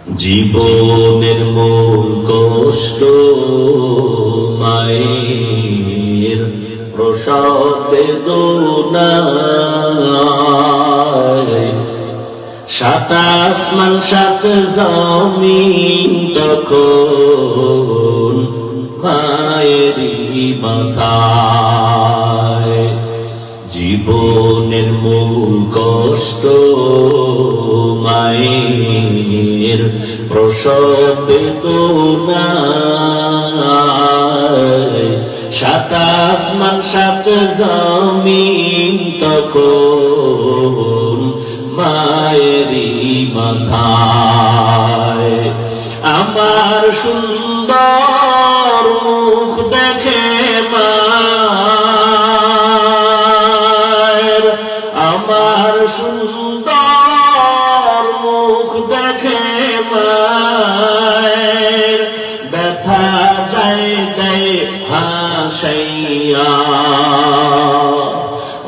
জীবনের মূল কষ্ট মায়ের প্রসব বেদনায়, সাত আসমান সাত জমিন তখন মায়েরই মাথায়। জীবনের মূল কষ্ট মায়ের প্রসব বেদনায়, সাত আসমান সাত জমিন তখন মায়েরই মাথায়। আমার সুন্দর মুখ দেখে মায়ের, আমার সুন্দর মুখ দেখে মায়ের, ব্যথা যায় দেয় হাসাইয়া।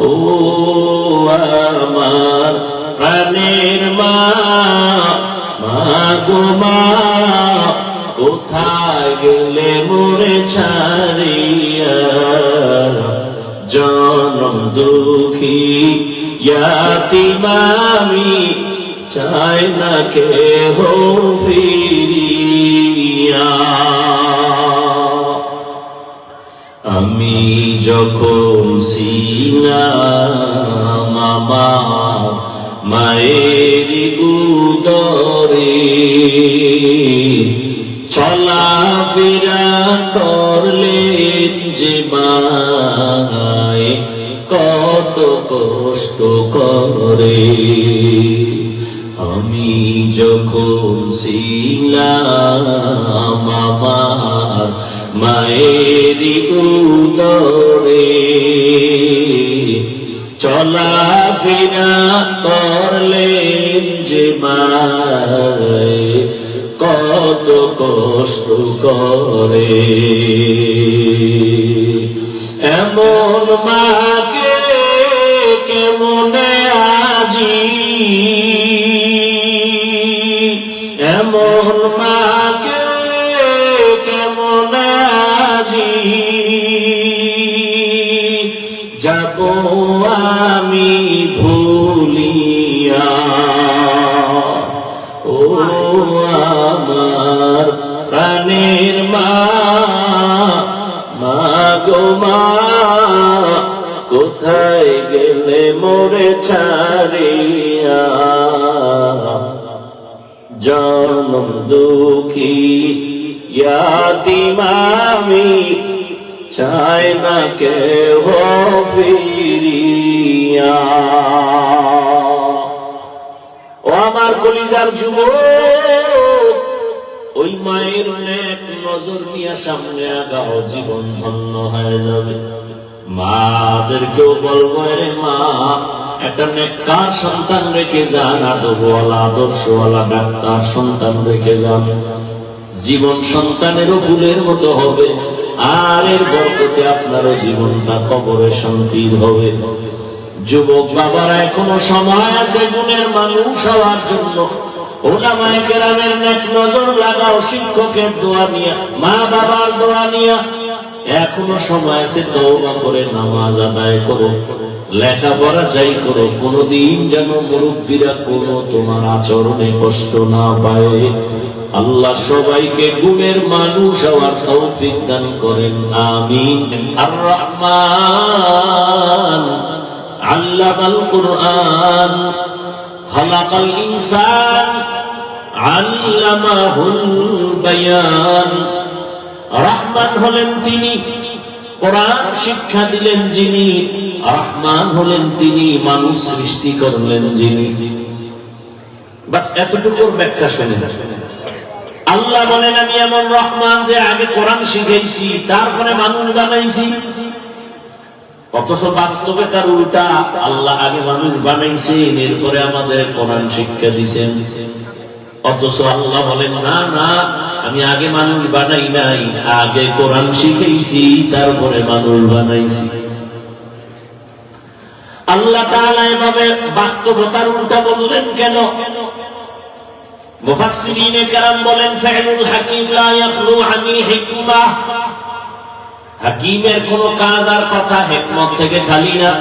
ও আমার প্রাণের মা, মা গো মা, কোথায় গেলে মোরে ছাড়িয়া? জনম দুঃখী ইয়াতীম আমি, চাই না কেহ ফিরিয়া। আমি যখন ছিলাম আমার মায়ের উদরে, চলাফেরা করলেন যে মায় কত কষ্ট করে। আমি যখন ছিলাম আমার মায়ের উদরে, চলাফেরা করলেন যে মায় কত কষ্ট করে। এমন মাকে কেমনে আজি, এমন মাকে কেমনে আজি যাব আমি ভুলিয়া। ও আমার প্রাণের মা, মা গো মা, কোথায় গেলে মোরে ছাড়িয়া? জনম দুঃখী ইয়াতীম আমি, চাই না কেহ ফিরিয়া। ও আমার কলিজার যুবক, ওই মায়ের নেক নজর নিয়ে সামনে আগাও, জীবন ধন্য হয়ে যাবে। মাদেরকেও বলবো, রে মা, একটা নেককার সন্তান রেখে যান, আদবওয়ালা আদর্শওয়ালা ডাক্তার সন্তান রেখে যান। জীবন সন্তানেরও ফুলের মতো হবে, আর এর বরকতে আপনারও জীবনটা কবরে শান্তির হবে। যুবক বাবারা, এখনো সময় আছে গুণের মানুষ হওয়ার জন্য। উলামায়ে কেরামের নেক নজর লাগাও, শিক্ষকের দোয়া নিয়া, মা বাবার দোয়া নিয়া। এখনো সময় আছে, তওবা করে নামাজ আদায় করো, লেখাপড়া যাই করো। কোনদিন যেন মুরব্বীরা কোনো তোমার আচরণে কষ্ট না পায়। আল্লাহ সবাইকে গুণের মানুষ হওয়ার তৌফিক দান করেন, আমিন। আর রহমান আল্লামাল কুরআন, খালাকাল ইনসান, আল্লামাহুল বায়ান। রহমান হলেন তিনি, কোরআন শিক্ষা দিলেন যিনি। রহমান হলেন তিনি, মানুষ সৃষ্টি করলেন যিনি। বাস এতটুকুর ব্যাখ্যা শুনেন। আল্লাহ বলেন, আমি এমন রহমান যে আগে কোরআন শিখাইছি, তারপরে মানুষ বানাইছি। অথচ বাস্তবে তার উল্টা, আল্লাহ আগে মানুষ বানাইছেন, এরপরে আমাদের কোরআন শিক্ষা দিয়েছেন। অথচ আল্লাহ বলেন, না না, আমি আগে মানুষ বানাই নাই, আগে কোরআন শিখাইছি, তারপরে মানুষ বানাইছি। আল্লাহ তাআলা এভাবে বাস্তবতার উল্টা বললেন কেন? মুফাসসিরিনে কেরাম বলেন ফি'লুল হাকিম লা ইয়াখলু আনিল হিকমাহ, হাকিমের কোন কাজ আর কথা হিকমত থেকে খালি না।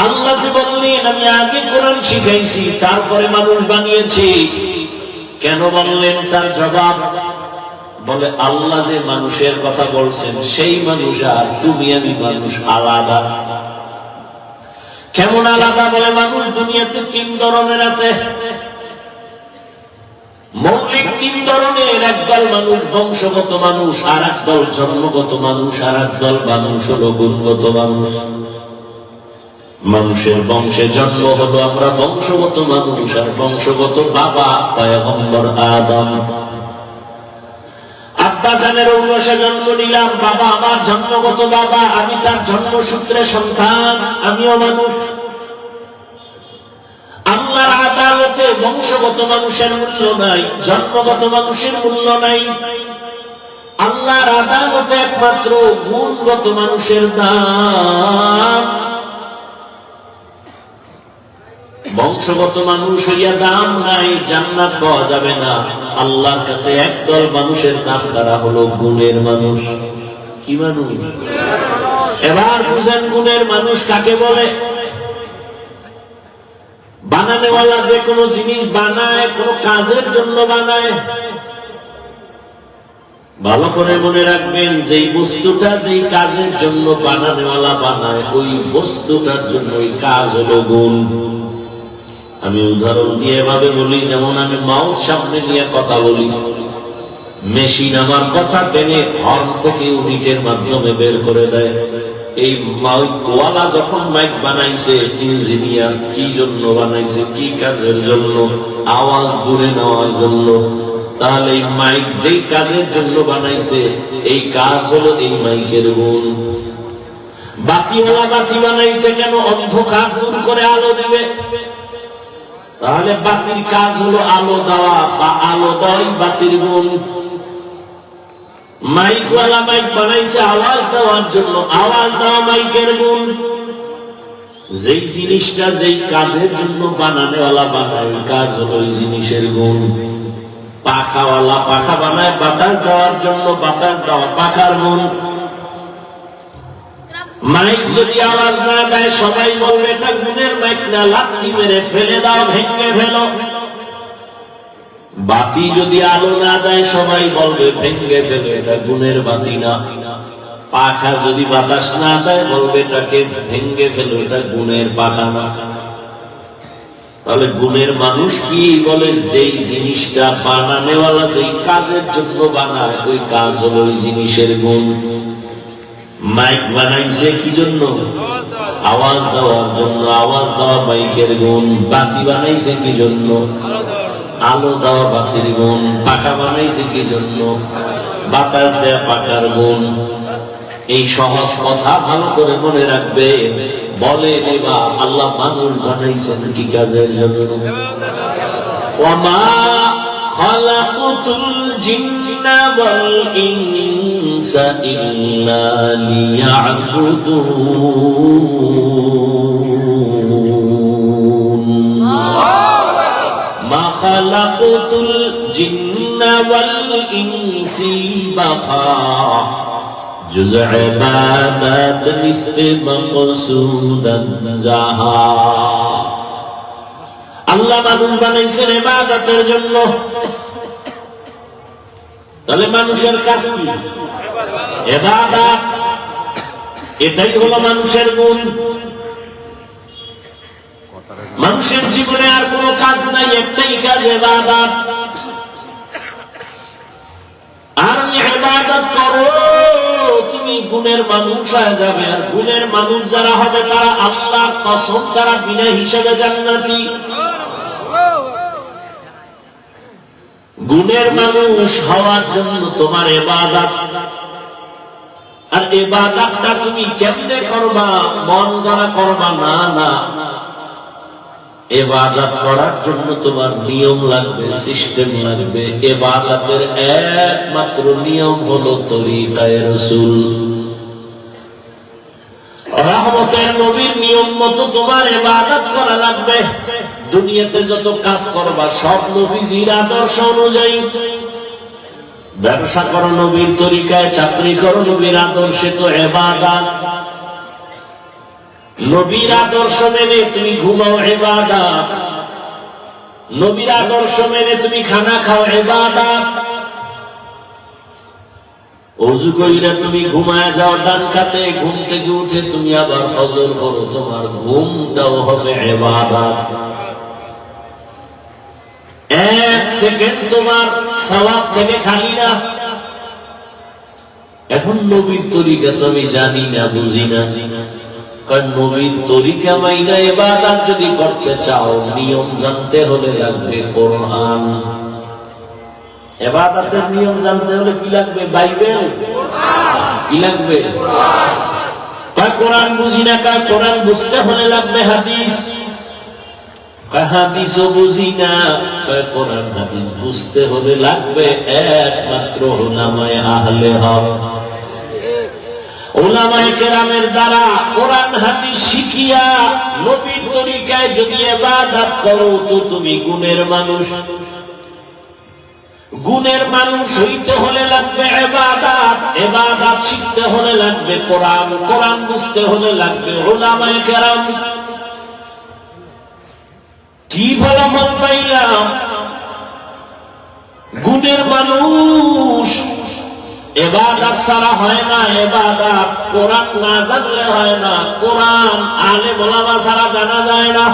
আল্লাহ যে বললেন আমি আগে কোরআন শিখাইছি তারপরে মানুষ বানিয়েছি, কেন বললেন? তার জবাব বলে আল্লাহ যে মানুষের কথা বলছেন সেই মানুষ আর তুমি আমি মানুষ আলাদা। কেমন আলাদা? বলে মানুষ দুনিয়াতে তিন ধরনের আছে, মৌলিক তিন ধরনের। একদল মানুষ বংশগত মানুষ, আর একদল জন্মগত মানুষ, আর একদল মানুষ হলো গুণগত মানুষ। মানুষের বংশে জন্ম হলো আমরা বংশগত মানুষ, আর বংশগত বাবা পয়গম্বর আদম। আব্বা জানের ঔরসে জন্ম নিলাম, বাবা আমার জন্মগত বাবা, আমি তার জন্মসূত্রে সন্তান, আমিও মানুষ। আল্লাহর আদালতে বংশগত মানুষের মূল্য নাই, জন্মগত মানুষের মূল্য নাই। আল্লাহর আদালতে একমাত্র গুণগত মানুষের দাম। বংশগত মানুষ হইয়া দাম নাই, জান্নাত পাওয়া যাবে না। আল্লাহর কাছে একদল মানুষের নাম, তারা হলো গুণের মানুষ। কি মানুষ? এবার বুঝেন গুণের মানুষ কাকে বলে। বানানেওয়ালা যে কোনো জিনিস বানায় কোনো কাজের জন্য বানায়। ভালো করে মনে রাখবেন, যেই বস্তুটা যেই কাজের জন্য বানানেওয়ালা বানায় ওই বস্তুটার জন্য ওই কাজ হলো গুণ। আমি উদাহরণ দিয়ে এভাবে বলি, যেমন আমি মাউথ সামনে নিয়ে কথা বলি, মেশিন আমার কথা টেনে হর্ন থেকে ইউনিটের মাধ্যমে বের করে দেয়। এই মাইকওয়ালা যখন মাইক বানাইছে, ইঞ্জিনিয়ার কি জন্য বানাইছে? কি কাজের জন্য? আওয়াজ দূরে নেওয়ার জন্য। তাহলে এই মাইক যেই কাজের জন্য বানাইছে এই কাজ হলো এই মাইকের গুণ। বাতিওয়ালা বাতি বানাইছে কেন? অন্ধকার দূর করে আলো দেবে। তাহলে বাতির কাজ হলো আলো দেওয়া, বা আলো দেওয়াই বাতির গুণ। মাইকওয়ালা মাইক বানাইছে আওয়াজ দেওয়ার জন্য, আওয়াজ দেওয়া মাইকের গুণ। যেই জিনিসটা যেই কাজের জন্য বানানেওয়ালা বানায় কাজ হলো ওই জিনিসের গুণ। পাখাওয়ালা পাখা বানায় বাতাস দেওয়ার জন্য, বাতাস দেওয়া পাখার গুণ। মাইক যদি আওয়াজ না দেয় সবাই বলবে এটা গুণের মাইক না, লাথি মেরে ফেলে দাও, ভেঙে ফেলো। বাতি যদি আলো না দেয় সবাই বলবে ভেঙে ফেলো, এটা গুণের বাতি না। পাখা যদি বাতাস না দেয় বলবে এটাকে ভেঙে ফেলো, এটা গুণের পাখা না। তাহলে গুণের মানুষ কি বলে? যেই জিনিসটা বানানেওয়ালা যেই কাজের জন্য বানায় ওই কাজ হলো ওই জিনিসের গুণ। মাইক বানাইছে কি জন্য? আওয়াজ দেওয়ার জন্য, আওয়াজ দেওয়া মাইকের গুণ। বাতি বানাইছে কি জন্য? আলো দেওয়া বাতির গুণ। পাখা বানাইছে কি জন্য? বাতাস দেওয়া পাখার গুণ। এই সহজ কথা ভালো করে মনে রাখবে। বলে দেবা আল্লাহ মানুষ বানাইছেন কি কাজের জন্য? ওয়ামা খালাকুতুল জিন্না ওয়াল ইনসা ইল্লা লিয়াবুদুন। মা খালাকুতুল জিন্না ওয়াল ইনসি বাখা जुज़ इबादत निस्बे मक़सूदन जहा। আল্লাহ মানুষ বানাইছেন ইবাদতের জন্য। তাহলে মানুষের কাজ কি? ইবাদত। এটাই হলো মানুষের গুণ। মানুষের জীবনে আর কোনো কাজ নাই, একটাই কাজ ইবাদত। আর ইবাদত করো তুমি গুণের মানুষ হয়ে যাবে। আর গুণের মানুষ যারা হবে তারা আল্লাহর কসম তারা বিনা হিসাবে জান্নাতি। গুণের মানুষ হওয়ার জন্য তোমার ইবাদত। আর ইবাদতটা তুমি কেমনে করবা? মন গড়া করবা না, না। ইবাদত করার জন্য তোমার নিয়ম লাগবে, সিস্টেম লাগবে। ইবাদতের একমাত্র নিয়ম হলো তরিকায়ে রাসূল। রহমতের নবীর নিয়ম মতো তোমার ইবাদত করা লাগবে। দুনিয়াতে যত কাজ করবা সব নবীজির আদর্শ অনুযায়ী। ব্যবসা করো নবীর তরিকায়, চাকরি করো নবীর আদর্শে, তো ইবাদত। নবীর আদর্শ মেনে তুমি ঘুমাও, ইবাদত। নবীর আদর্শ মেনে তুমি খানা খাও, ইবাদত। ওযু কইরা তুমি ঘুমায় যাও ডান কাতে, ঘুম থেকে উঠে তুমি আবার ফজর পড়ো, তোমার ঘুমটাও হবে ইবাদত। এক সেকেন্ড তোমার সওয়াব থেকে খালি না। এখন নবীর তরিকা তো আমি জানি না, বুঝি না, কারণ নবীর তরিকা মাইনা ইবাদত যদি করতে চাও, নিয়ম জানতে হলে লাগবে কোরআন। ইবাদতের নিয়ম জানতে হলে কি লাগবে? বাইবেল। কি লাগবে? কোরআন বুঝি না, কোরআন বুঝতে হলে লাগবে হাদিস। হাদিসও বুঝি না, কোরআন হাদিস বুঝতে হলে লাগবে একমাত্র উলামায়ে আহলে হক। উলামায়ে কেরামের দ্বারা কোরআন হাদিস শিখিয়া নবীর তরিকায় যদি ইবাদত করো, তো তুমি গুণের মানুষ। গুণের মানুষ হইতে হলে লাগবে ইবাদত, ইবাদত শিখতে হলে লাগবে কোরআন, কোরআন বুঝতে হলে লাগবে উলামায়ে কেরাম। কি ফলাফল পাইলাম? গুণের মানুষ ইবাদত ছাড়া হয় না, ইবাদত কোরআন না জানলে হয় না, কোরআন আলেম ওলামা ছাড়া জানা যায় না।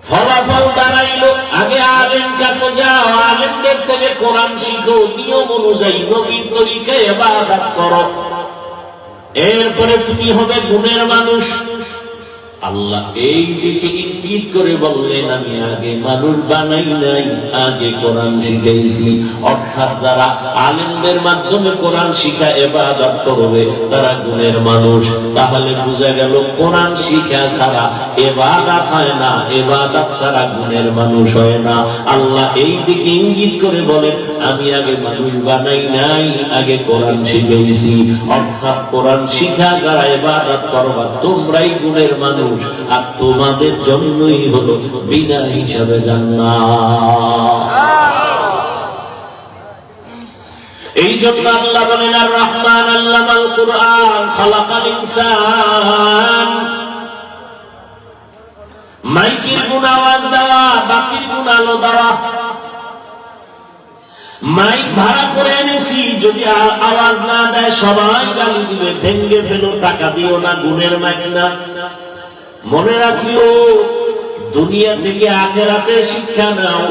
ফলাফল দাঁড়াইলো, আগে আলেম কাছে যাও, আলেমদের থেকে কোরআন শিখো, নিয়ম অনুযায়ী নবীর তরিকায় ইবাদত করো, এরপরে তুমি হবে গুণের মানুষ। আল্লাহ এই দিকে ইঙ্গিত করে বললেন, আমি আগে মানুষ বানাই নাই, আগে কোরআন শিখাইছি। অর্থাৎ যারা আলেমদের মাধ্যমে কোরআন শিখা ইবাদত করবে তারা গুণের মানুষ। তাহলে বোঝা গেল কোরআন শিখা ছাড়া ইবাদত হয় না, ইবাদত ছাড়া গুণের মানুষ হয় না। আল্লাহ এই দিকে ইঙ্গিত করে বলেন, আমি আগে মানুষ বানাই নাই, আগে কোরআন শিখাইছি। অর্থাৎ কোরআন শিখা যারা ইবাদত করবা তোমরাই গুণের মানুষ, আর তোমাদের জন্যই হলো বিনা হিসাবে জান্নাত। এই জন্য আল্লাহ বলেন, আর রহমান আল্লামাল কুরআন খালাকাল ইনসান। মাইকের গুণ আওয়াজ দেওয়া, বাতির গুণ আলো দেওয়া। মাইক ভাড়া করে এনেছি, যদি আওয়াজ না দেয় সবাই গালি দিবে, ভেঙ্গে ফেলো, টাকা দিও না, গুণের মাইক না। মনে রাখিও, দুনিয়া থেকে আখিরাতের শিক্ষা নাও,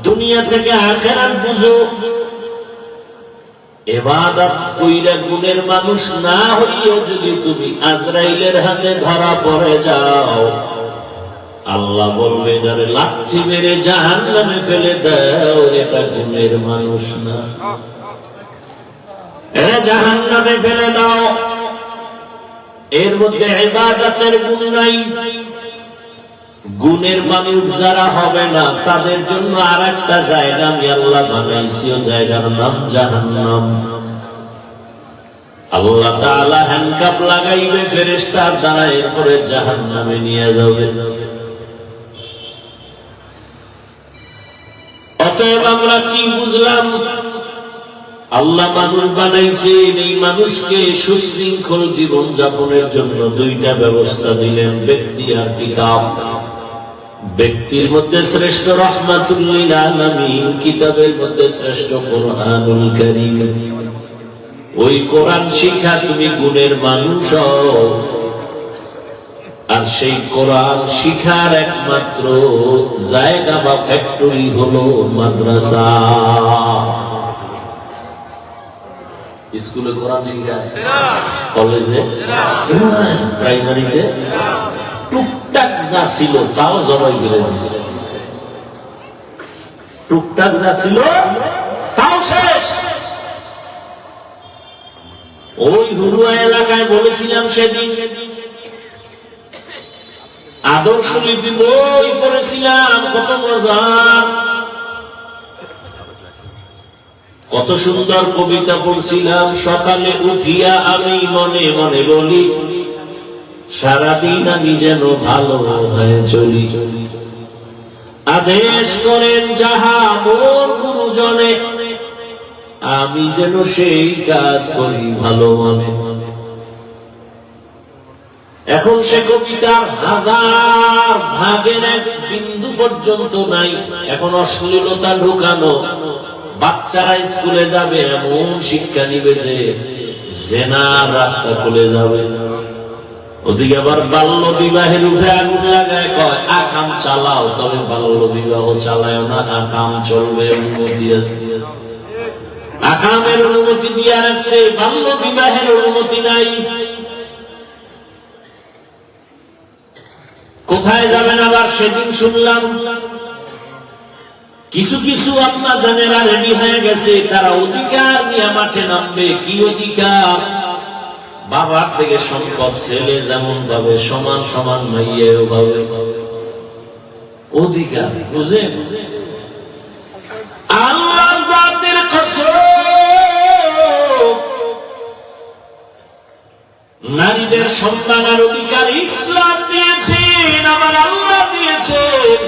দুনিয়া থেকে আখিরাত বুঝো। ইবাদত কইরা গুণের মানুষ না হইয়া যদি তুমি আজরাইলের হাতে ধরা পড়ে যাও, আল্লাহ বলবেন, আরে লাঠি মেরে জাহান্নামে ফেলে দাও, এটা গুণের মানুষ না, এটা জাহান্নামে ফেলে দাও। এর মধ্যে ইবাদতের গুণ নাই। গুণের মানুষ যারা হবে না তাদের জন্য আরেকটা জায়গা আমি আল্লাহ বানাইছি, ও জায়গার নাম জাহান্নাম। আল্লাহ তাআলা হ্যান্ডকাপ লাগাইবে ফেরেশতার দ্বারা, এরপরে জাহান্নামে নিয়ে যাবে। অতএব আমরা কি বুঝলাম? আল্লাহ মানুষ বানাইছেন, এই মানুষকে সুশৃঙ্খল জীবন যাপনের জন্য দুইটা ব্যবস্থা দিলেন, ব্যক্তি আর কিতাব। ব্যক্তির মধ্যে শ্রেষ্ঠ রাহমাতুল লিল আলামিন, কিতাবের মধ্যে শ্রেষ্ঠ কোরআনুল কারীম। ওই কোরআন শিখা তুমি গুণের মানুষ হও, আর সেই কোরআন শিখার একমাত্র জায়গা বা ফ্যাক্টরি হলো মাদ্রাসা। স্কুলে কোরআন শিখায়, কলেজে, প্রাইমারিতে টুকটাক যা ছিল তাও জবাই করে দিয়েছে। টুকটাক যা ছিল তাও শেষ। ওই হুরুয়া এলাকায় বলেছিলাম সেদিন, আদর্শ লিপি বই পড়েছিলাম, কত মজা, কত সুন্দর কবিতা পড়ছিলাম। সকালে উঠিয়া আমি মনে মনে বলি, সারাদিন আমি যেন ভালো হয়ে চলি। আদেশ করেন যাহা মোর গুরুজনে, আমি যেন সেই কাজ করি ভালো মনে। এখন সে কবিতার হাজার ভাগের এক বিন্দু পর্যন্ত নাই। এখন অশ্লীলতা ঢুকানো, বাচ্চারা স্কুলে যাবে এমন শিক্ষা নিবে যে জেনার রাস্তা খুলে যাবে। ওদিকে আবার বাল্য বিবাহের উপরে আগুন লাগায়, কয় আকাম চালাও, তবে বাল্য বিবাহ চালায় না, আকাম চলবে, অনুমতি আছে। আকামের অনুমতি দিয়া রাখছে, বাল্য বিবাহের অনুমতি নাই। কোথায় যাবেন আবার? সেদিন শুনলাম কিছু কিছু আম্মা জানেরা রেডি হয়ে গেছে, তারা অধিকার নিয়ে মাঠে নামবে। কি অধিকার? বাবার থেকে সম্পদ ছেলে যেমন পাবে সমান সমান মাইয়াও পাবে। অধিকার বুঝেন? আল্লাহর জাতের কসম, নারীদের সম্মান আর অধিকার ইসলাম দিয়েছেন, আমার আল্লাহ দিয়েছেন।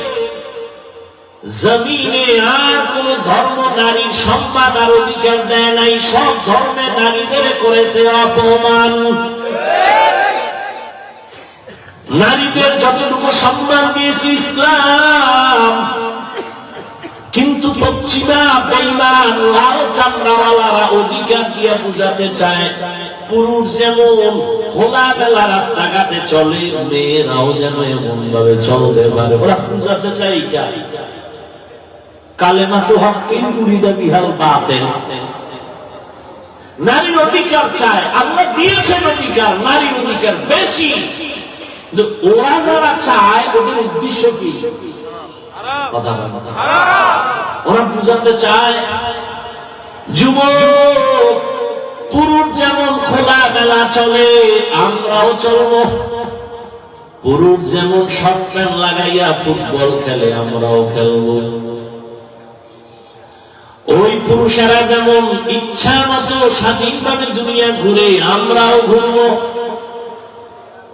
জমিনে আর কোন ধর্ম নারীর সম্মান আর অধিকার দেয় নাই। সব ধর্মে নারীদের করেছে অপমান। নারীদের যতটুকু সম্মান দিয়েছে ইসলাম, কিন্তু পশ্চিমা বেঈমান লাল চামড়াওয়ালারা অধিকার দিয়ে বুঝাতে চায় পুরুষ যেমন খোলামেলা রাস্তাঘাটে চলে, মেয়েরাও যেন এমন ভাবে চলতে পারে। ওরা বুঝাতে চায় কালেমা তো হক কিন্তু বিহাল বাতিল। নারীর অধিকার চায়, আল্লাহ দিয়েছেন অধিকার, নারীর অধিকার বেশি। ওরা যারা চায় ওদের উদ্দেশ্য কি? ওরা বুঝাতে চায় যুবক পুরুষ যেমন খোলা মেলা চলে, আমরাও চলবো। পুরুষ যেমন শর্ট প্যান্ট লাগাইয়া ফুটবল খেলে, আমরাও খেলবো। ওই পুরুষেরা যেমন ইচ্ছা মতো স্বাধীনভাবে দুনিয়া ঘুরে, আমরাও ঘুরবো।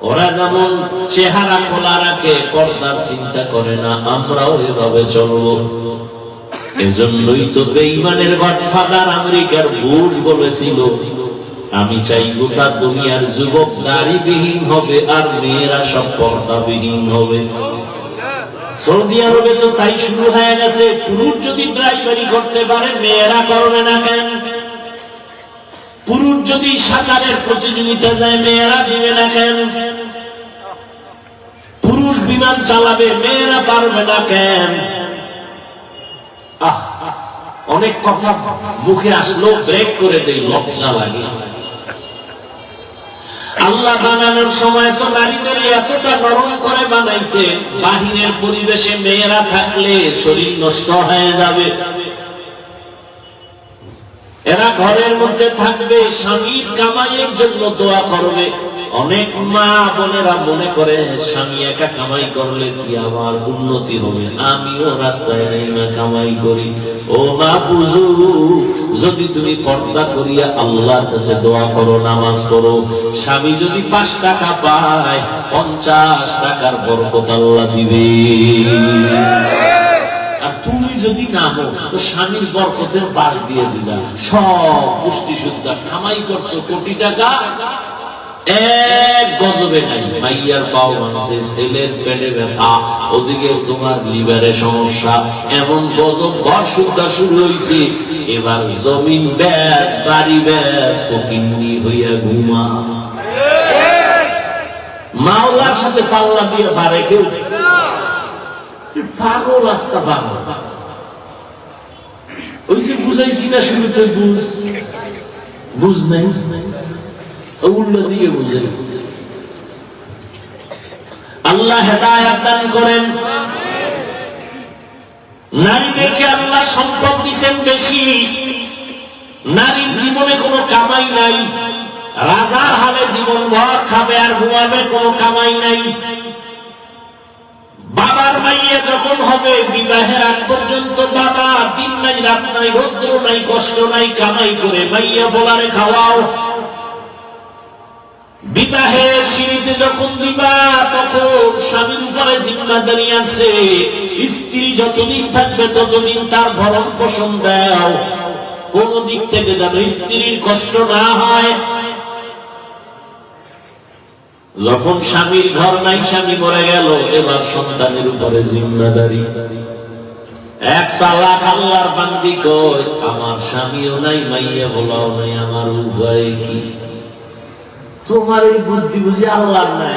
ওরা যেমন চেহারা খোলা রাখে, পর্দার চিন্তা করে না, আমরাও এভাবে চলবো। এজন্যই তো বেঈমানের গডফাদার আমেরিকার বুশ বলেছিল, আমি চাই গোটা দুনিয়ার যুবক দাড়িবিহীন হবে আর মেয়েরা সব পর্দাবিহীন হবে। সৌদি আরবে তো তাই শুরু হয়ে গেছে। পুরুষ যদি ড্রাইভারি করতে পারে, মেয়েরা করবে না কেন? পুরুষ যদি সাঁতারের প্রতিযোগিতা যায়, মেয়েরা দিবে না কেন? পুরুষ বিমান চালাবে, মেয়েরা পারবে না কেন? অনেক কথা মুখে আসলো, ব্রেক করে দেই, লজ্জা লাগে। আল্লাহ বানানোর সময় তো নারীদের এতটা নরম করে বানাইছে, বাহিরের পরিবেশে মেয়েরা থাকলে শরীর নষ্ট হয়ে যাবে। এরা ঘরের মধ্যে থাকবে, স্বামীর কামাইয়ের জন্য দোয়া করবে। অনেক মা বোনেরা মনে করে স্বামী একা কামাই করলে কি আমার উন্নতি হবে, আমিও রাস্তায় নেমে কামাই করি। ও মা বুঝু, যদি তুমি পর্দা করিয়া আল্লাহর কাছে দোয়া করো, নামাজ পড়ো, স্বামী যদি 5 টাকা পায় 50 টাকার বরকত আল্লাহ দিবে। আর তুমি যদি নামো তো স্বামীর বরকতের বাস দিয়ে দিলা। সব পুষ্টি শুদ্ধ কামাই করছো কোটি টাকা, এক গজবে নাই। মাইয়ার পাও ভাঙছে, ছেলের পেটে ব্যথা, ওদিকে তোমার লিভারে সমস্যা, এমন গজব ঘর শুদ্ধা শুরু হয়েছে। এবার জমিন ব্যাস, বাড়ি ব্যাস, ফকিন্নি হইয়া ঘুমা। মাওলার সাথে পাল্লা দিয়ে বাড়ে কেউ পাগল, রাস্তা পাগল। ওই যে বুঝাইছি না শুরুতে, বুঝ নাই, উল্টো দিকে বুঝে। আল্লাহ হেদায়েত দান করেন। নারীদেরকে আল্লাহ সম্পদ দিচ্ছেন বেশি। নারীর জীবনে কোনো কামাই নাই, রাজার হালে জীবন ভর খাবে আর ঘুমাবে, কোনো কামাই নাই। বাবার মাইয়া যখন হবে, বিবাহের আগ পর্যন্ত বাবা দিন নাই রাত নাই, রৌদ্র নাই কষ্ট নাই, কামাই করে মাইয়া বলারে খাওয়াও। বিবাহের সিঁড়িতে যখন দিবা তখন স্বামীর উপরে জিম্মাদারি আছে, স্ত্রী যতদিন থাকবে ততদিন তার ভরণ পোষণ দাও, কোন দিক থেকে যেন স্ত্রীর কষ্ট না হয়। যখন স্বামীর ঘর নাই, স্বামী মরে গেল, এবার সন্তানের উপরে জিম্মাদারি। এক চালাক আল্লাহর বান্দি কয়, আমার স্বামীও নাই, মাইয়া বলাও নাই, আমার উপায় কি? তোমার এই বুদ্ধি বুঝি আল্লাহর নাই?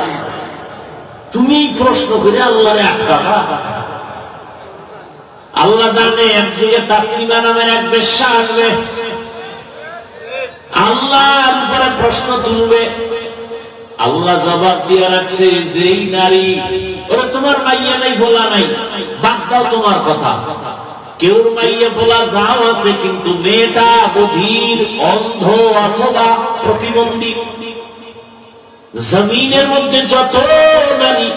তুমি প্রশ্ন করে আল্লাহরে আটকাবা? আল্লাহ জানে এক যুগে তাসলিমা নামের এক বেশ্যা আসবে, আল্লাহর উপরে প্রশ্ন তুলবে। আল্লাহ জবাব দিয়ে রাখছে, যেই নারী, ওরা তোমার মাইয়া নাই বলা নাই, বাদ দাও তোমার কথা, কেউ মাইয়া বলা যাও আছে, কিন্তু মেয়েটা বধির, অন্ধ অথবা প্রতিবন্ধী। জমিনের মধ্যে যত নারী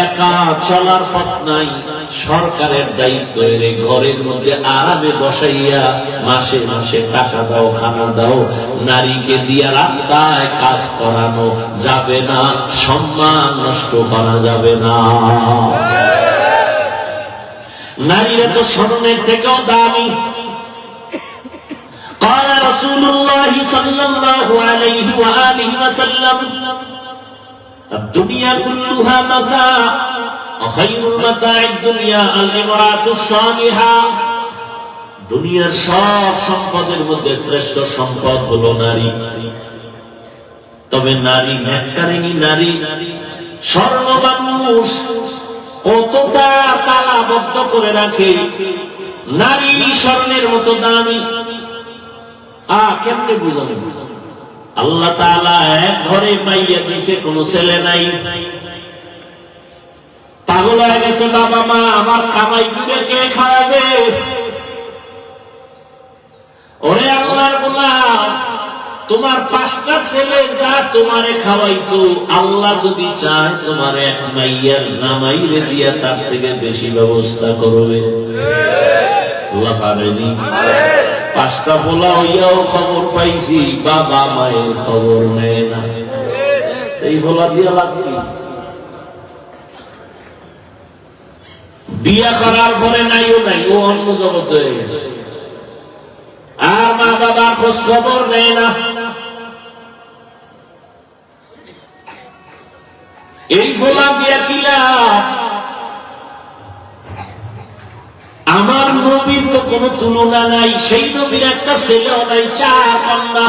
একা চলার পথ নাই, সরকারের দায়িত্ব এর ঘরের মধ্যে আরামে বসাইয়া মাসে মাসে টাকা দাও, খানা দাও, নারীকে দিয়া রাস্তায় কাজ করানো যাবে না, সম্মান নষ্ট করা যাবে না। নারীরা তো স্বর্ণের থেকেও দামি। قال رسول الله صلى الله عليه وآله وسلم الدنيا كلها متاع وخير المتاع الدنيا الامرأة الصالحة। দুনিয়ার সব সম্পদের মধ্যে শ্রেষ্ঠ সম্পদ হলো নারী। তবে নারী নেককারিনী নারী, স্বর্ণ মানুষ কতটা তালাবদ্ধ করে রাখে, নারী স্বর্ণের মতো দামি। কেমনে বুঝাবে? আল্লাহ তাআলা এক ঘরে মাইয়া দিছে, কোন ছেলে নাই, পাগল হয়ে গেছে, বাবা মা আমার কামাই করে কে খাওয়াবে? ওরে আল্লাহর গোলাম, তোমার 5টা ছেলে যা তোমারে খাওয়াইতো, আল্লাহ যদি চায় তোমার এক মাইয়ার জামাইরে দিয়া তার থেকে বেশি ব্যবস্থা করবে। আল্লাহ পারেনি? 5টা বলা হইয়াও খবর পাইছি, বাবা মায়ের খবর নেয় না। এই বলা দিয়া লাভ কি? বিয়া করার পরে নাইও নাই, ও অন্য জগৎ হয়ে গেছে, আর মা বাবা খোঁজ খবর নেয় না। এই বলা দিয়া কি লাভ? আমার নবীর তো কোনো তুলনা নাই, সেই নবীর একটা ছেলেও নাই, 4 কন্যা।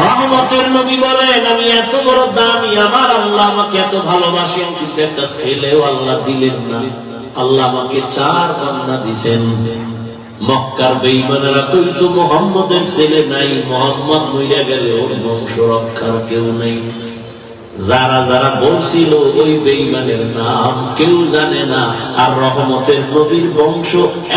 রহমতের নবী বলেন, আমি এত বড় দামি, আমার আল্লাহ আমাকে এত ভালোবাসেন, কিন্তু একটা ছেলেও আল্লাহ দিলেন না। আল্লাহ আমাকে 4 কন্যা দিছেন। মক্কার বেঈমানেরা কইতো মুহাম্মদের ছেলে নাই, মুহাম্মদ মইরা গেলে ওর বংশ রক্ষার কেউ নাই। যারা যারা বলছিল ওই বেঈমানের নাম কেউ জানে না। আর রহমতের নবীর বংশ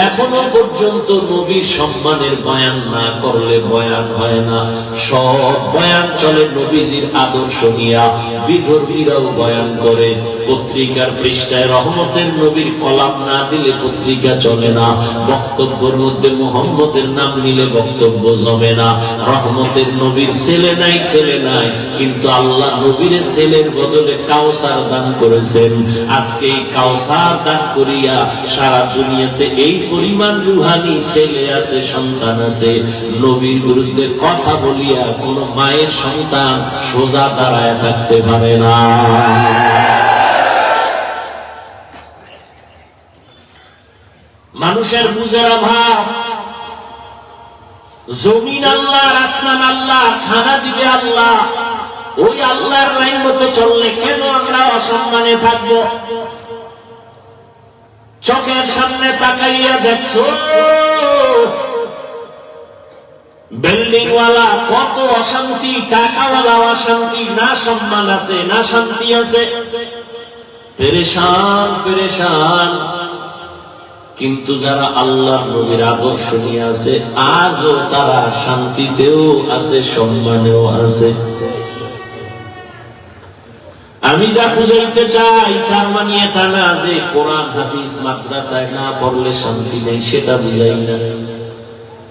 এখনো পর্যন্ত নবীর সম্মানের বয়ান না করলে বয়ান হয় না। সব বয়ান চলে নবীজির আদর্শ নিয়া, বিধর্মীরাও বয়ান করে। পত্রিকার পৃষ্ঠায় রহমতের নবীর কলাম না দিলে পত্রিকা চলে না, বক্তব্যের মধ্যে মুহাম্মদের নাম নিলে বক্তব্য জমে না। রহমতের নবীর ছেলে নাই, ছেলে নাই, কিন্তু আল্লাহ নবীর ছেলের বদলে কাউসার দান করেছেন। আজকে এই কাউসার দান করিয়া সারা দুনিয়াতে এই পরিমাণ রুহানি ছেলে আছে, সন্তান আছে। নবীর বিরুদ্ধে কথা বলিয়া কোন মায়ের সন্তান সোজা দাঁড়ায় থাকতে পারে না। মানুষের বুঝের অভাব। জমিন আল্লাহ, আসমান আল্লাহ, খানা দিবে আল্লাহ। ওই আল্লাহর লাইন মতো চললে কেন আমরা অসম্মানে থাকবো? চোখের সামনে তাকাইয়া দেখছো বিল্ডিং ওয়ালা কত অশান্তি, টাকাওয়ালা অশান্তি, না সম্মান আছে না শান্তি আছে, পেরেশান পেরেশান। কিন্তু যারা আল্লাহ নবীর আদর্শ নিয়ে আছে আজও তারা শান্তিতেও আছে, সম্মানেও আছে। আমি যা বুঝাইতে চাই তার মানে এটা না যে কোরআন হাদিস মাদ্রাসায় না পড়লে শান্তি নেই, সেটা বুঝাই না।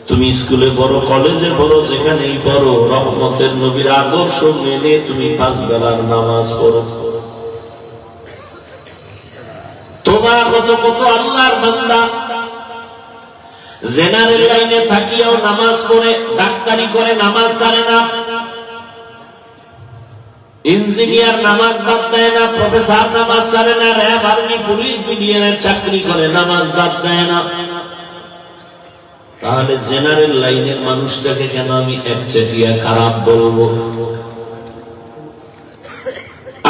তুমি স্কুলে পড়ো, কলেজে পড়ো, যেখানেই পড়ো, রহমতের নবীর আদর্শ মেনে তুমি 5 বেলার নামাজ পড়ো। তোমার কত কত আল্লাহর বান্দা জেনারেল লাইনে থাকিও নামাজ পড়ে, ডাক্তারি করে, নামাজ ছাড়ে না। ইঞ্জিনিয়ার নামাজ বাদ দেয় না, প্রফেসর নামাজ ছাড়ে না, র্যাব, আর্মি, পুলিশ, বিডিআর চাকরি করে, নামাজ বাদ দেয় না। তাহলে জেনারেল লাইনের মানুষটাকে কেন আমি একচেটিয়া খারাপ বলবো?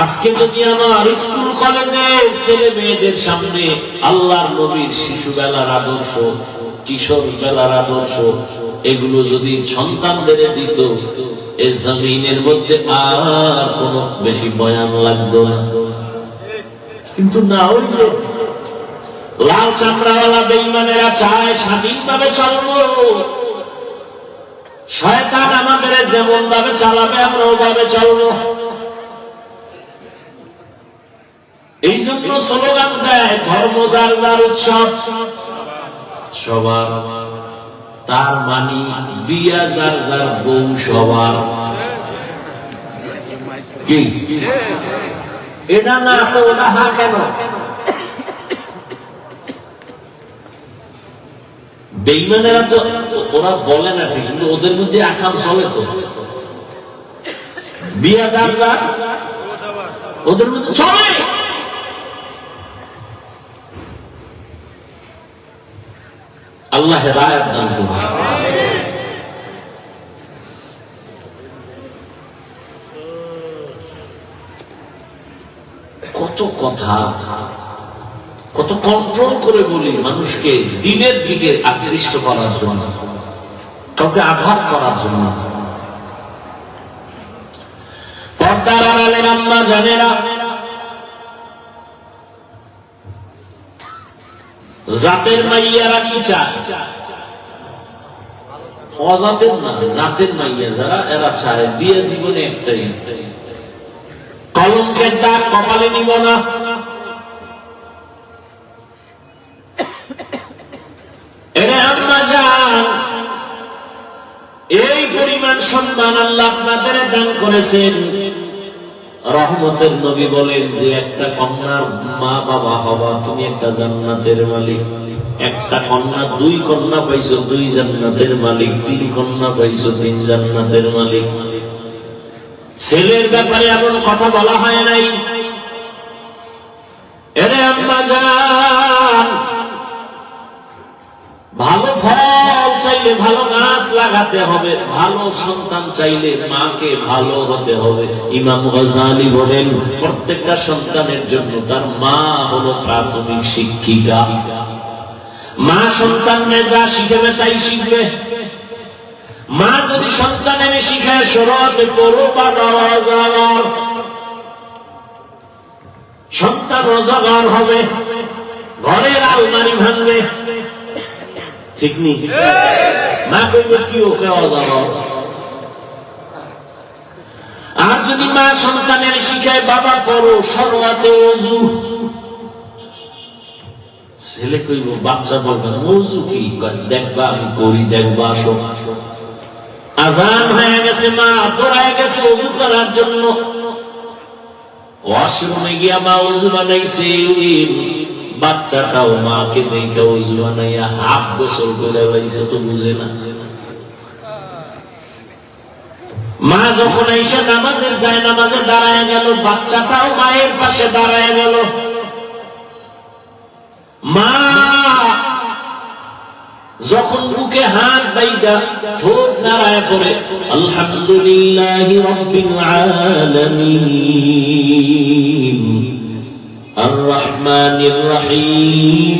আজকে যদি আমার স্কুল কলেজে ছেলে মেয়েদের সামনে আল্লাহর নবীর শিশুবেলার আদর্শ, কিশোর বেলার আদর্শ, এগুলো যদি সন্তানদের দিত, এই জমিনের মধ্যে আর কোন বেশি বয়ান লাগতো না। কিন্তু না, ওই যে লাল চামড়াওয়ালা বেঈমানেরা চায় স্বাধীনভাবে চলবো। শয়তান আমাদের যেমন ভাবে চালাবে আমরা ওভাবে চলবো। এই জন্য স্লোগান দেয়, ধর্ম যার যার উৎসব সবার, তার মানে বিয়া যার যার বউ সবার। কি এটা না তো ওটা হা কেন? বেঈমানেরা তো ওরা বলে না ঠিক, কিন্তু ওদের মধ্যে আকাম চলে তো। বিয়া যার যার ওদের মধ্যে চলে। আল্লাহ হেদায়েত দান করুন। কত কথা, কত কন্ট্রোল করে বলি মানুষকে দিনের দিকে আকৃষ্ট করার জন্য, কাউকে আঘাত করার জন্য। পর্দার আড়ালের আম্মা জানেরা, জাতের মাইয়ারা কি চায়? অজাতের না, জাতের মাইয়া যারা, এরা চায় বিয়ে জীবনে একটাই, কলঙ্কের দাগ কপালে নিব না। এরে আম্মা জান, এই পরিমাণ সম্মান আল্লাহ আপনাদের দান করেছেন। রহমতের নবী বলেন যে একটা কন্যার মা বাবা হবা, তুমি একটা জান্নাতের মালিক। একটা কন্যা, 2 কন্যা পাইছো, 2 জান্নাতের মালিক। 3 কন্যা পাইছো, 3 জান্নাতের মালিক। ছেলের ব্যাপারে এমন কথা বলা হয় নাই। এরে আম্মা জান, ভালো ফল চাইলে ভালো গাছ লাগাতে হবে, ভালো সন্তান চাইলে মাকে ভালো হতে হবে। ইমাম গজালি বলেন, প্রত্যেকটা সন্তানের জন্য তার মা হলো প্রাথমিক শিক্ষিকা। মা সন্তানকে যা শিখাবে তাই শিখবে। মা যদি সন্তানের শিখায় সরাতে করো বা নওয়াজার, সন্তান অজাগার হবে, ঘরের আলমারি ভাঙবে। ঠিক নেই? মা কইবে কি ওকে অজাগার। আর যদি মা সন্তানের শিখায় বাবা করো সরওয়াতে ওযু, ছেলে কইব, বাচ্চা বলবে ওযু কি? দেখবা আমি করি, দেখবা আসো। আজান হয়ে গেছে, মা দৌড়ায় গেছে ওযু করার জন্য। ওয়াশরুমে গিয়া মা ওযু বানাইছে, বাচ্চাটাও মাকে দেখে ওযু বানাইয়া হাফ গোসল করে লাইছে, তো বুঝে না। মা যখন এসে নামাজের যায়, নামাজে দাঁড়ায় গেল, বাচ্চাটাও মায়ের পাশে দাঁড়ায় গেল। মা যখন বুকে হাত বাইদা ঠোঁট নাড়ায় পড়ে, আলহামদুলিল্লাহি রাব্বিল আলামিন আর রহমানির রহিম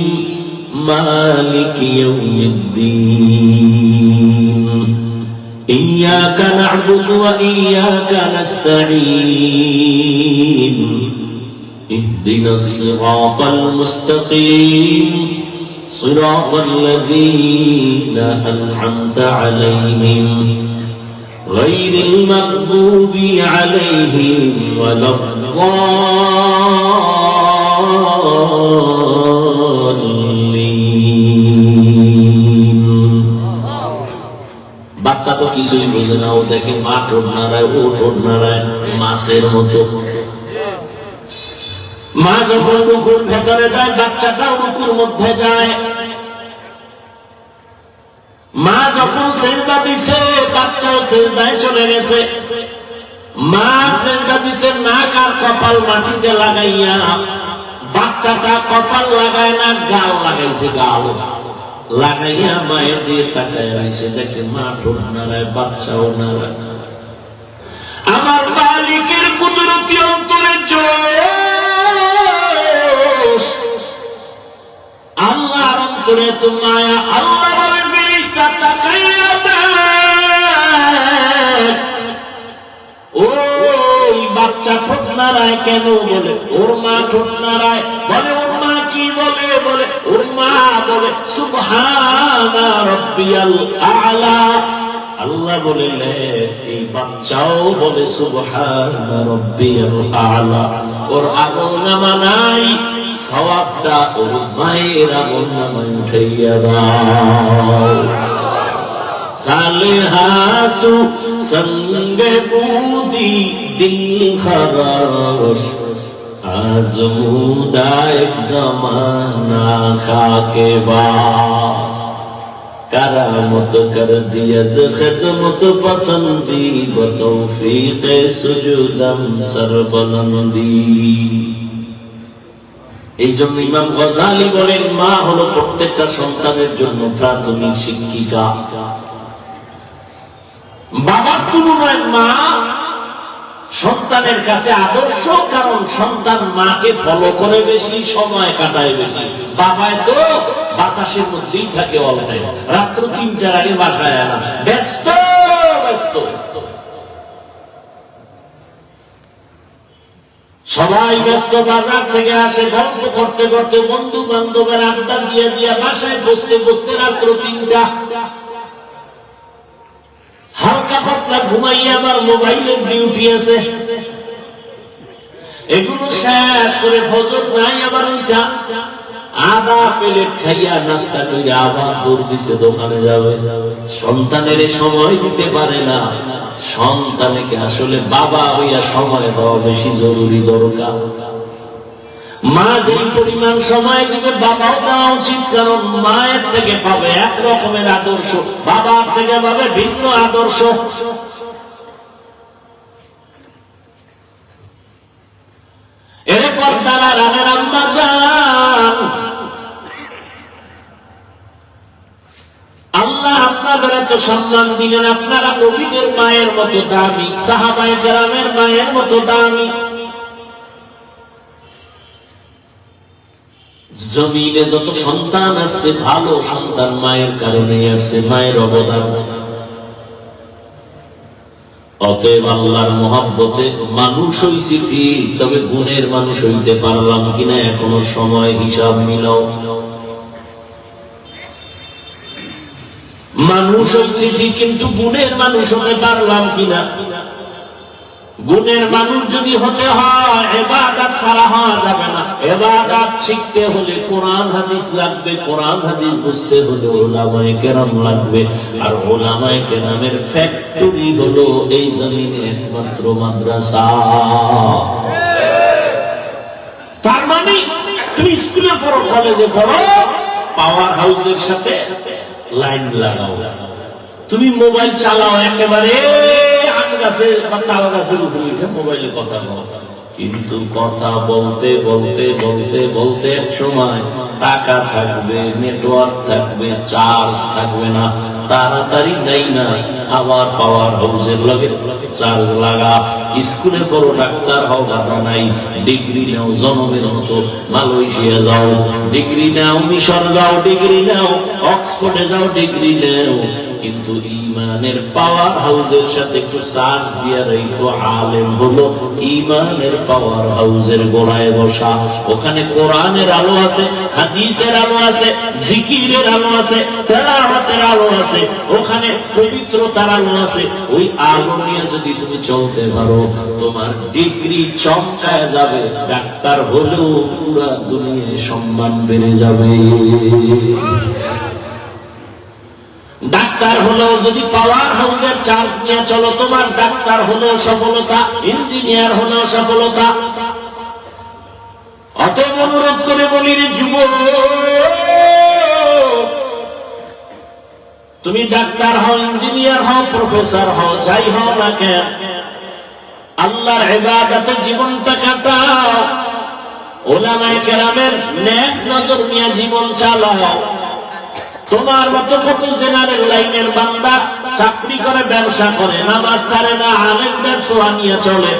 মালিকি ইয়াউমিদ্দিন ইয়্যাকা না'বুদু ওয়া ইয়্যাকা নাস্তাঈন ইহদিনাস সিরাতাল মুস্তাকিম صراط الذين أنعمت عليهم غير المغضوب عليهم ولا الضالين বাচ্চা তো কিছুই বুঝে না, ও দেখে মা ঠোঁট নাড়ায়, ও ঠোঁট নাড়ায় মাছের মতো। মা যখন রুকুর ভেতরে যায়, বাচ্চাটাও রুকুর মধ্যে যায়। মা যখন সেজদা দিছে, বাচ্চাও সেজদায় চলে গেছে। মা সেজদা দিছে নাক আর কপাল মাটিতে লাগাইয়া, বাচ্চাটা কপাল লাগায় না, গাল লাগাইছে, গাল লাগাইয়া মায়ের দিয়ে তাকায় রয়েছে, দেখে মা ঠোঁট নাড়ায়, বাচ্চাও নাড়ায়। আমার মালিকের কুদরতি অন্তরে জোশ, আল্লাহর অন্তরে তো মায়া। আল্লাহ বলে ফেরেশতা তাকাইয়া দেখ, ওই বাচ্চা ঠোঁট নাড়ায় কেন? বলে ওর মা ঠোঁট নাড়ায়। বলে ওর মা কি বলে? বলে ওর মা বলে সুবহানা রাব্বিয়াল আ'লা। আল্লাহ বলেন এই বাচ্চাও বলে সুবহানা রাব্বিয়াল আ'লা। ওর আমলনামা নাই, সওয়াবটা ওর মায়ের আমলনামায় উঠাইয়া দাও। সালেহাতু সঙ্গে বুদি দিল খরশ, আজমুদা এক জমানা খাকে বাস। करामत कर दिया खिदमत पसंदी व तौफीक सुजुदम सरबलंदी। এই জন্য ইমাম গজালি বলেন, মা হলো প্রত্যেকটা সন্তানের জন্য প্রাথমিক শিক্ষিকা। বাবার তুলনায় মা সন্তানের কাছে আদর্শ, কারণ সন্তান মাকে ফলো করে বেশি, সময় কাটায় বেশি। বাবায় তো বাতাসের মধ্যেই থাকে অল টাইম, রাত্র 3টার আগে বাসায় আনা, ব্যস্ত ব্যস্ত। সবাই ব্যস্ত, বাজার থেকে আসে, গল্প করতে করতে, বন্ধু বান্ধবের আড্ডা দিয়ে দিয়ে বাসায় বসতে বসতে রাত্র 3টা। হালকা পাতলা ঘুমাইয়া আবার মোবাইলের ডিউটি আছে, এগুলো শেষ করে ফজর নাই, আবার ওইটা আধা প্লেট খাইয়া নাস্তা করে আবার দৌড় দিছে দোকানে যাবে। সন্তানের সময় দিতে পারে না। সন্তানকে আসলে বাবা হইয়া সময় দেওয়া বেশি জরুরি, দরকার। মা যে পরিমাণ সময় দিবে বাবাও দেওয়া উচিত, কারণ মায়ের থেকে পাবে এক রকমের আদর্শ, বাবার থেকে পাবে ভিন্ন আদর্শ। এরপর তারা রানের আম্মা যান, আল্লাহ আপনাদের এত সম্মান দিলেন, আপনারা নবীদের মায়ের মতো দামি, সাহাবায়ে কেরামের মায়ের মতো দামি। জমিনে যত সন্তান আসছে, ভালো সন্তান মায়ের কারণে আসছে, মায়ের অবদান। অতএব আল্লাহর মহব্বতে মানুষ হইছি ঠিক, তবে গুণের মানুষ হইতে পারলাম কিনা এখনো সময়, হিসাব মিলাও। মানুষ হইছি ঠিক, কিন্তু গুণের মানুষ হতে পারলাম কিনা। গুণের মানুষ যদি হতে হয়, ইবাদত ছাড়া হওয়া যাবে না। ইবাদত শিখতে হলে কোরআন হাদিস লাগবে, কোরআন হাদিস বুঝতে হলে উলামায়ে কেরাম লাগবে। আর উলামায়ে কেরামের ফ্যাক্টরি হলো এই জমিনে একমাত্র মাদ্রাসা। তার মানে তুমি স্কুলে পড়ো, কলেজে পড়ো, পাওয়ার হাউসের সাথে লাইন লাগাও। তুমি মোবাইল চালাও একেবারে আম গাছের বা তাল গাছের উপরে উঠে মোবাইলে কথা বলো, কিন্তু কথা বলতে বলতে বলতে বলতে এক সময় টাকা থাকবে, নেটওয়ার্ক থাকবে, চার্জ থাকবে না, তাড়াতাড়ি নাই না আবার পাওয়ার হাউসের লগে চার্জ লাগা। স্কুলে পড়ো, ডাক্তার হও, বাধা নাই। ডিগ্রি নাও জনমের মতো, মালয়েশিয়া যাও ডিগ্রি নাও, মিশর যাও ডিগ্রি নাও, অক্সফোর্ডে যাও ডিগ্রি নাও, কিন্তু ইমানের পাওয়ার হাউসের সাথে একটু চার্জ দিয়ে রেখো। আলেম হলো ইমানের পাওয়ার হাউসের গোড়ায় বসা। ওখানে কোরআনের আলো আছে, হাদিসের আলো আছে, জিকিরের আলো আছে, তেলাওয়াতের আলো আছে, ওখানে পবিত্রতার আলো আছে। ওই আলো নিয়ে যদি তুমি চলতে পারো, তোমার ডিগ্রি চমকায় যাবে। ডাক্তার হলেও পুরা দুনিয়ায় সম্মান বেড়ে যাবে। ডাক্তার হলেও যদি পাওয়ার হাউসের চার্জ নিয়ে চলো, তোমার ডাক্তার হলেও সফলতা, ইঞ্জিনিয়ার হলেও সফলতা। অতএব অনুরোধ করে বলি রে যুবক, তুমি ডাক্তার হও, ইঞ্জিনিয়ার হও, প্রফেসর হও, যাই হও না কেন, আল্লাহর ইবাদতে জীবনটা কাটাও, উলামায়ে কেরামের নেক নজর নিয়ে জীবন চালাও। তোমার মতো কত জেনারেল লাইনের বান্দা চাকরি করে, ব্যবসা করে, নামাজ ছাড়ে না, আলেমদের ছোঁয়া নিয়ে চলে,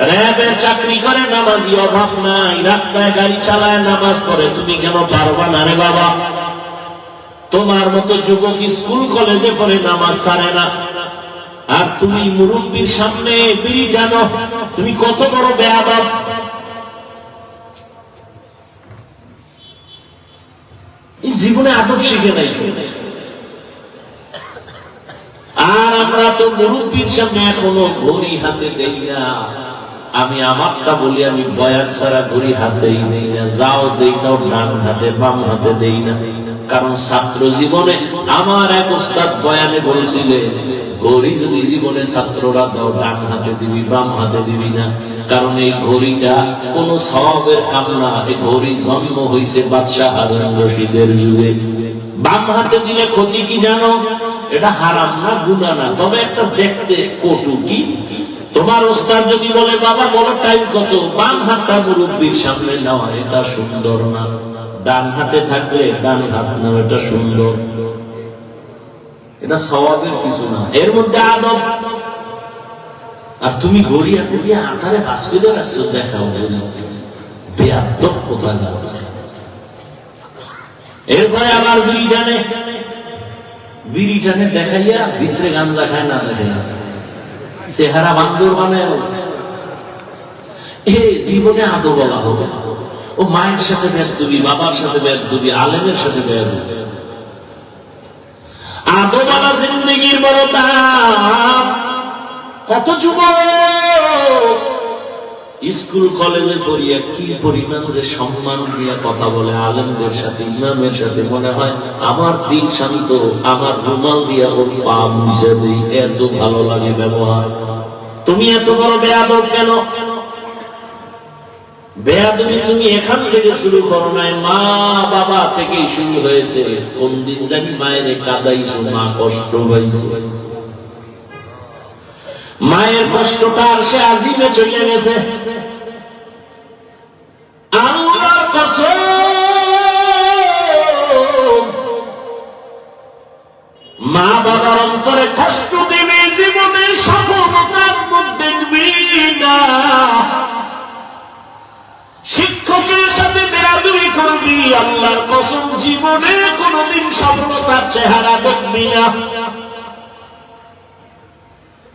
র্যাবের চাকরি করে, নামাজি অভাব নাই, রাস্তায় গাড়ি চালায়, নামাজ পড়ে। তুমি কেন পারবা না রে বাবা? তোমার মতো যুবক স্কুল কলেজে পড়ে, নামাজ ছাড়ে না, আর তুমি মুরব্বীর সামনে বিড়ি টানো। তুমি কত বড় বেয়াদব! জীবনে আদব শিখে নাই। আর আমরা তো মুরব্বীর সামনে এখনো ঘড়ি হাতে দেই না। আমি আমারটা বলি, আমি বয়ান ছাড়া ঘড়ি হাতেই দেই না। যাও দেই, তাও ডান হাতে, বাম হাতে দেই না। কারণ ছাত্র জীবনে আমার এক ওস্তাদ বয়ানে বলছিলেন, ঘড়ি যদি জীবনে ছাত্ররা দাও, ডান হাতে দিবি, বাম হাতে দিবি না। কারণ এই ঘড়িটা কোন সওয়াবের কাম না। এই ঘড়ি জন্ম হয়েছে বাদশাহ হারুন রশিদের যুগে। বাম হাতে দিলে ক্ষতি কি জানো? এটা হারাম না, গুনাহ না, তবে একটা দেখতে কটু। কি তোমার ওস্তাদ যদি বলে, বাবা বলো টাইম কত, বাম হাতটা মুরব্বীর সামনে নেওয়া, এটা সুন্দর না। ডান হাতে থাকলে ডান হাত নাও, এটা সুন্দর, এটা সওয়াবের কিছু না, এর মধ্যে আদব। আর তুমি ঘড়ি হাতে দিয়ে আটারে হাসপিটাল রাখছো, দেখাও বেয়াদব কোথায় যাও। এরপরে আবার বিড়ি টানে দেখাইয়া ভিতরে গাঞ্জা খায় না, দেখাইয়া চেহারা বান্দর বানায়। জীবনে আদব বলা হবে। ও মায়ের সাথে বেয়াদবি, বাবার সাথে বেয়াদবি, আলেমের সাথে বেয়াদবি। আদবালা জিন্দেগির বড় দাম। কত যুবক স্কুল কলেজে পড়িয়া কি পরিমাণ যে সম্মান দিয়া কথা বলে আলেমদের সাথে, ইমামের সাথে, মনে হয় আমার দিল শান্ত, আমার রুমাল দিয়া ওর পা মুছে দিই, এত ভালো লাগে ব্যবহার। তুমি এত বড় বেয়াদব কেন? বেয়াদবি তুমি এখান থেকে শুরু করো নাই, মা বাবা থেকেই শুরু হয়েছে। কোন দিন জানি মায়ের কাঁদাইছো, মা কষ্ট পাইছে, মায়ের কষ্টটা আর সে আজিমে চলে গেছে। আল্লাহর কসম, মা বাবার অন্তরে কষ্ট দিবে, জীবনের সফলতার মধ্যে দেখবি না। শিক্ষকের সাথে বেয়াদবি করবি, আল্লাহর কসম জীবনে কোনদিন সফলতার চেহারা দেখবি না।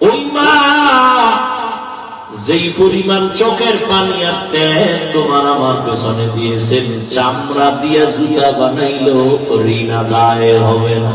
ওই মা যেই পরিমাণ চোখের পানি আর তেল তোমার আমার পেছনে দিয়েছেন, চামড়া দিয়া জুতা বানাইলেও ঋণ আদায় হবে না।